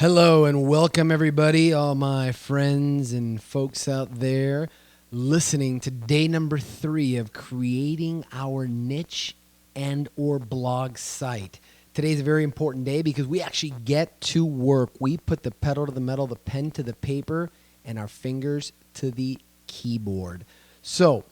Hello and welcome everybody, all my friends and folks out there listening to day number 3 of creating our niche and or blog site. Today's a very important day because we actually get to work. We put the pedal to the metal, the pen to the paper, and our fingers to the keyboard. So,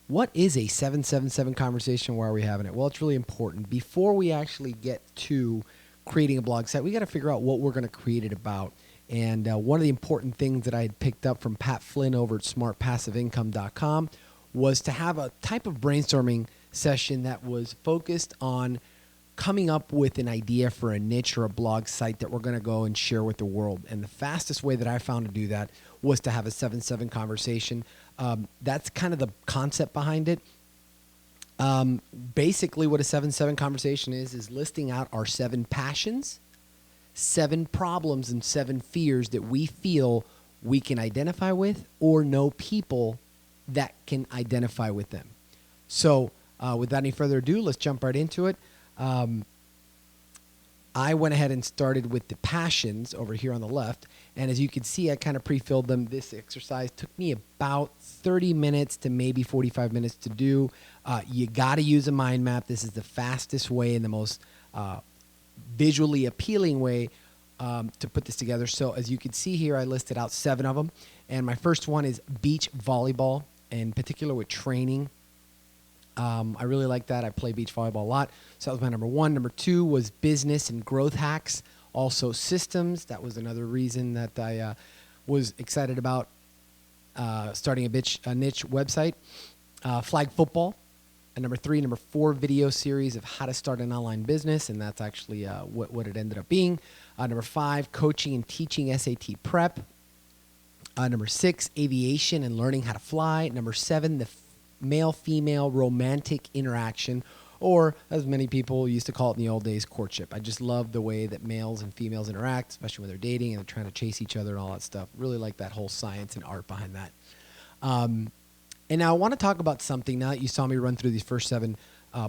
what is a 777 conversation? Why are we having it? Well, it's really important. Before we actually get to creating a blog site, we got to figure out what we're going to create it about. And one of the important things that I had picked up from Pat Flynn over at smartpassiveincome.com was to have a type of brainstorming session that was focused on coming up with an idea for a niche or a blog site that we're going to go and share with the world. And the fastest way that I found to do that was to have a 7-7 conversation. That's kind of the concept behind it. Basically what a 7-7 conversation is listing out our 7 passions, 7 problems, and 7 fears that we feel we can identify with or know people that can identify with them. So without any further ado, let's jump right into it. I went ahead and started with the passions over here on the left. And as you can see, I kind of pre-filled them. This exercise took me about 30 minutes to maybe 45 minutes to do. You got to use a mind map. This is the fastest way and the most visually appealing way to put this together. So as you can see here, I listed out 7 of them. And my first one is beach volleyball, in particular with training. I really like that. I play beach volleyball a lot. So that was my number 1. Number 2 was business and growth hacks. Also systems. That was another reason that I was excited about starting a niche website. Flag football. And number 3, number 4 video series of how to start an online business. And that's actually what it ended up being. Number 5, coaching and teaching SAT prep. Number 6, aviation and learning how to fly. Number 7, the male-female romantic interaction, or as many people used to call it in the old days, courtship. I just love the way that males and females interact, especially when they're dating and they're trying to chase each other and all that stuff. Really like that whole science and art behind that. And now I want to talk about something now that you saw me run through these first 7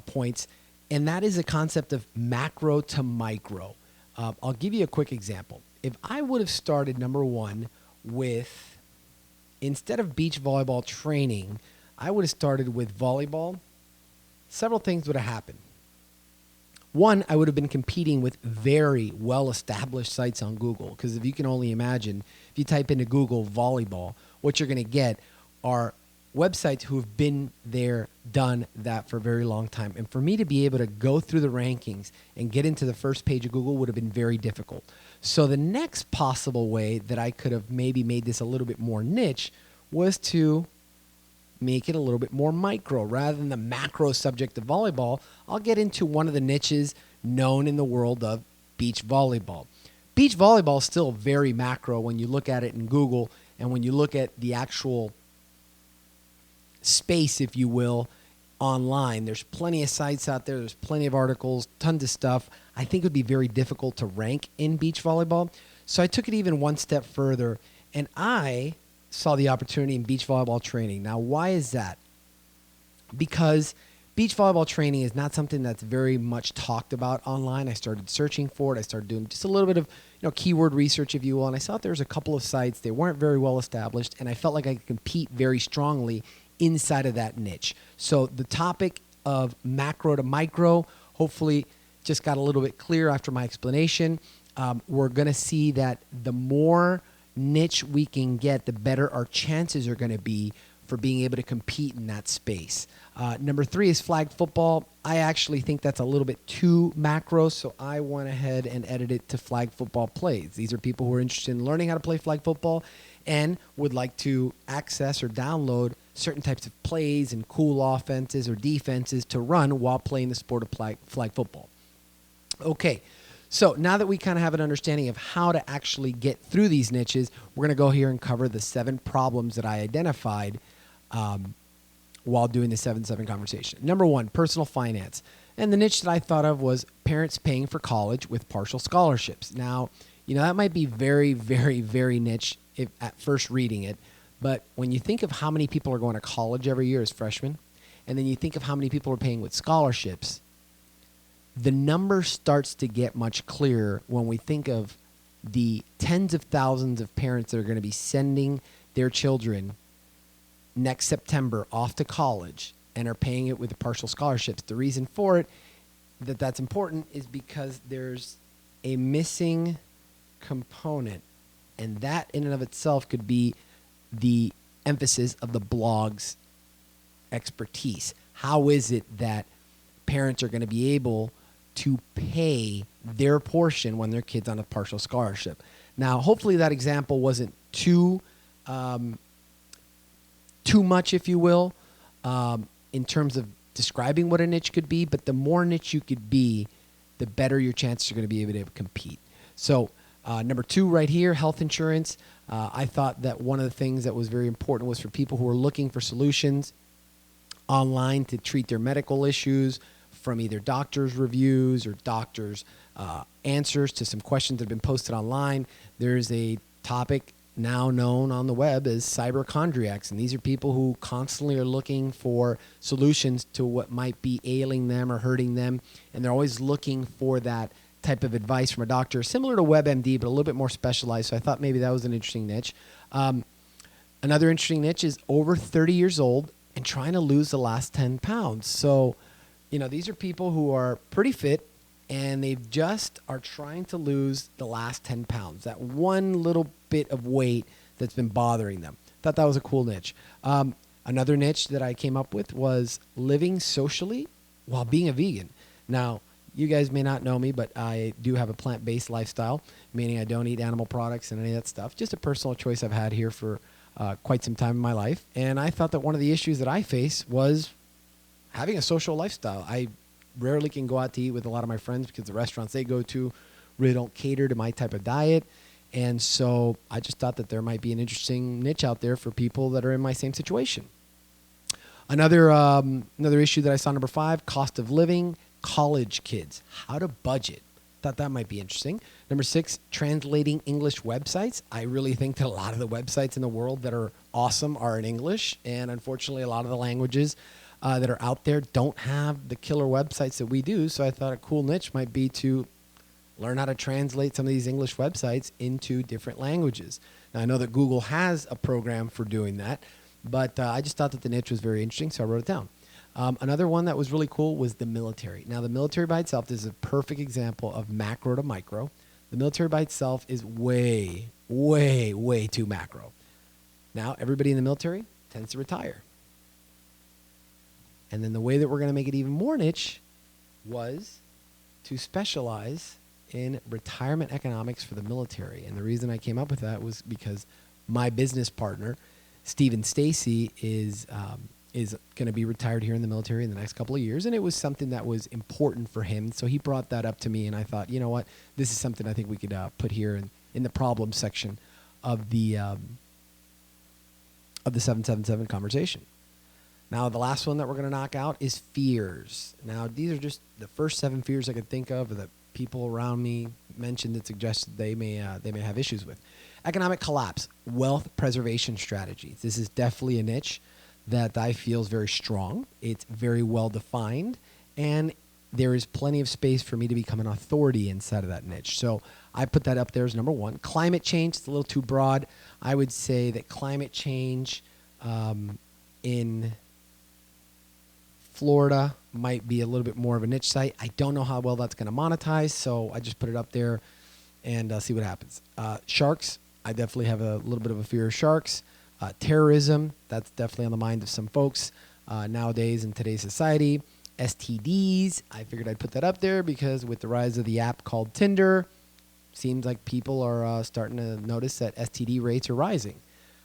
points, and that is the concept of macro to micro. I'll give you a quick example. If I would have started number 1 with, instead of beach volleyball training, I would have started with volleyball, several things would have happened. 1, I would have been competing with very well-established sites on Google, because if you can only imagine, if you type into Google volleyball, what you're going to get are websites who have been there, done that for a very long time. And for me to be able to go through the rankings and get into the first page of Google would have been very difficult. So the next possible way that I could have maybe made this a little bit more niche was to make it a little bit more micro. Rather than the macro subject of volleyball, I'll get into one of the niches known in the world of beach volleyball. Beach volleyball is still very macro when you look at it in Google, and when you look at the actual space, if you will, online. There's plenty of sites out there. There's plenty of articles, tons of stuff. I think it would be very difficult to rank in beach volleyball. So I took it even one step further, and I saw the opportunity in beach volleyball training. Now, why is that? Because beach volleyball training is not something that's very much talked about online. I started searching for it. I started doing just a little bit of keyword research, if you will, and I saw there was a couple of sites. They weren't very well established, and I felt like I could compete very strongly inside of that niche. So the topic of macro to micro hopefully just got a little bit clear after my explanation. We're going to see that the more niche we can get, the better our chances are going to be for being able to compete in that space. Number 3 is flag football. I actually think that's a little bit too macro, so I went ahead and edited it to flag football plays. These are people who are interested in learning how to play flag football and would like to access or download certain types of plays and cool offenses or defenses to run while playing the sport of flag football. Okay. So now that we kind of have an understanding of how to actually get through these niches, we're going to go here and cover the 7 problems that I identified while doing the 7-7 conversation. Number 1, personal finance. And the niche that I thought of was parents paying for college with partial scholarships. Now, that might be very, very, very niche at first reading it. But when you think of how many people are going to college every year as freshmen, and then you think of how many people are paying with scholarships, the number starts to get much clearer when we think of the tens of thousands of parents that are going to be sending their children next September off to college and are paying it with partial scholarships. The reason for it that's important is because there's a missing component, and that in and of itself could be the emphasis of the blog's expertise. How is it that parents are going to be able to pay their portion when their kid's on a partial scholarship? Now, hopefully that example wasn't too much, if you will, in terms of describing what a niche could be, but the more niche you could be, the better your chances are going to be able to compete. So number 2 right here, health insurance. I thought that one of the things that was very important was for people who are looking for solutions online to treat their medical issues, from either doctors' reviews or doctors' answers to some questions that have been posted online. There's a topic now known on the web as cyberchondriacs, and these are people who constantly are looking for solutions to what might be ailing them or hurting them, and they're always looking for that type of advice from a doctor, similar to WebMD, but a little bit more specialized. So I thought maybe that was an interesting niche. Another interesting niche is over 30 years old and trying to lose the last 10 pounds. So, these are people who are pretty fit, and they just are trying to lose the last 10 pounds, that one little bit of weight that's been bothering them. Thought that was a cool niche. Another niche that I came up with was living socially while being a vegan. Now, you guys may not know me, but I do have a plant-based lifestyle, meaning I don't eat animal products and any of that stuff. Just a personal choice I've had here for quite some time in my life. And I thought that one of the issues that I face was having a social lifestyle. I rarely can go out to eat with a lot of my friends because the restaurants they go to really don't cater to my type of diet. And so I just thought that there might be an interesting niche out there for people that are in my same situation. Another issue that I saw, number 5, cost of living, college kids, how to budget. Thought that might be interesting. Number 6, translating English websites. I really think that a lot of the websites in the world that are awesome are in English, and unfortunately a lot of the languages that are out there don't have the killer websites that we do. So I thought a cool niche might be to learn how to translate some of these English websites into different languages. Now, I know that Google has a program for doing that, but I just thought that the niche was very interesting, so I wrote it down. Another one that was really cool was the military. Now, the military by itself is a perfect example of macro to micro. The military by itself is way, way, way too macro. Now, everybody in the military tends to retire. And then the way that we're going to make it even more niche was to specialize in retirement economics for the military. And the reason I came up with that was because my business partner, Stephen Stacy, is going to be retired here in the military in the next couple of years. And it was something that was important for him. So he brought that up to me, and I thought, you know what, this is something I think we could put here in the problem section of the 777 conversation. Now, the last one that we're going to knock out is fears. Now, these are just the first 7 fears I could think of, or that people around me mentioned that suggested they may have issues with. Economic collapse, wealth preservation strategies. This is definitely a niche that I feel is very strong. It's very well defined, and there is plenty of space for me to become an authority inside of that niche. So I put that up there as number 1. Climate change, it's a little too broad. I would say that climate change in Florida might be a little bit more of a niche site. I don't know how well that's going to monetize, so I just put it up there and see what happens. Sharks, I definitely have a little bit of a fear of sharks. Terrorism, that's definitely on the mind of some folks nowadays in today's society. STDs, I figured I'd put that up there because with the rise of the app called Tinder, seems like people are starting to notice that STD rates are rising.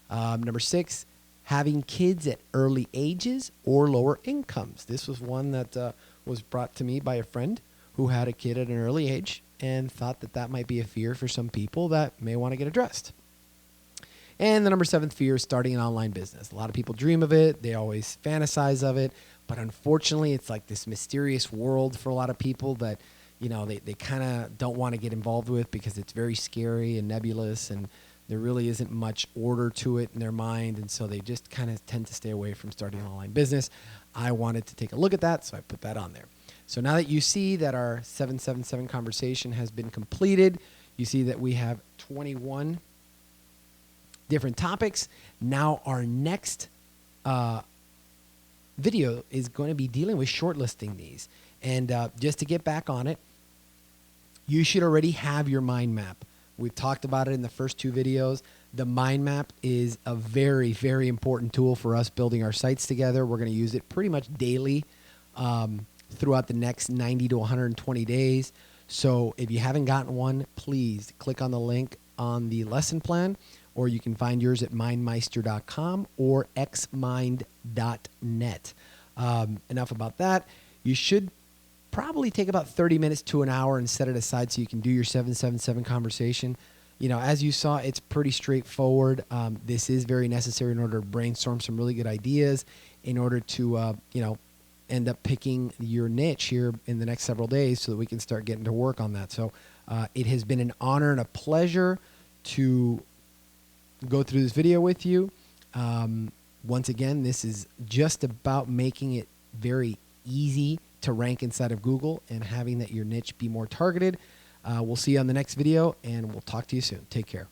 Number 6, having kids at early ages or lower incomes. This was one that was brought to me by a friend who had a kid at an early age and thought that that might be a fear for some people that may want to get addressed. And the number 7th fear is starting an online business. A lot of people dream of it. They always fantasize of it. But unfortunately, it's like this mysterious world for a lot of people that, they kind of don't want to get involved with because it's very scary and nebulous, and there really isn't much order to it in their mind. And so they just kind of tend to stay away from starting an online business. I wanted to take a look at that, so I put that on there. So now that you see that our 777 conversation has been completed, You see that we have 21 different topics. Now our next video is going to be dealing with shortlisting these. And just to get back on it, you should already have your mind map. We've talked about it in the first 2 videos. The mind map is a very, very important tool for us building our sites together. We're going to use it pretty much daily throughout the next 90 to 120 days. So if you haven't gotten one, please click on the link on the lesson plan, or you can find yours at mindmeister.com or xmind.net. Enough about that. You should probably take about 30 minutes to an hour and set it aside so you can do your 777 conversation. You know, as you saw, it's pretty straightforward. This is very necessary in order to brainstorm some really good ideas, in order to, end up picking your niche here in the next several days so that we can start getting to work on that. So it has been an honor and a pleasure to go through this video with you. Once again, this is just about making it very easy to rank inside of Google and having that your niche be more targeted. We'll see you on the next video, and we'll talk to you soon. Take care.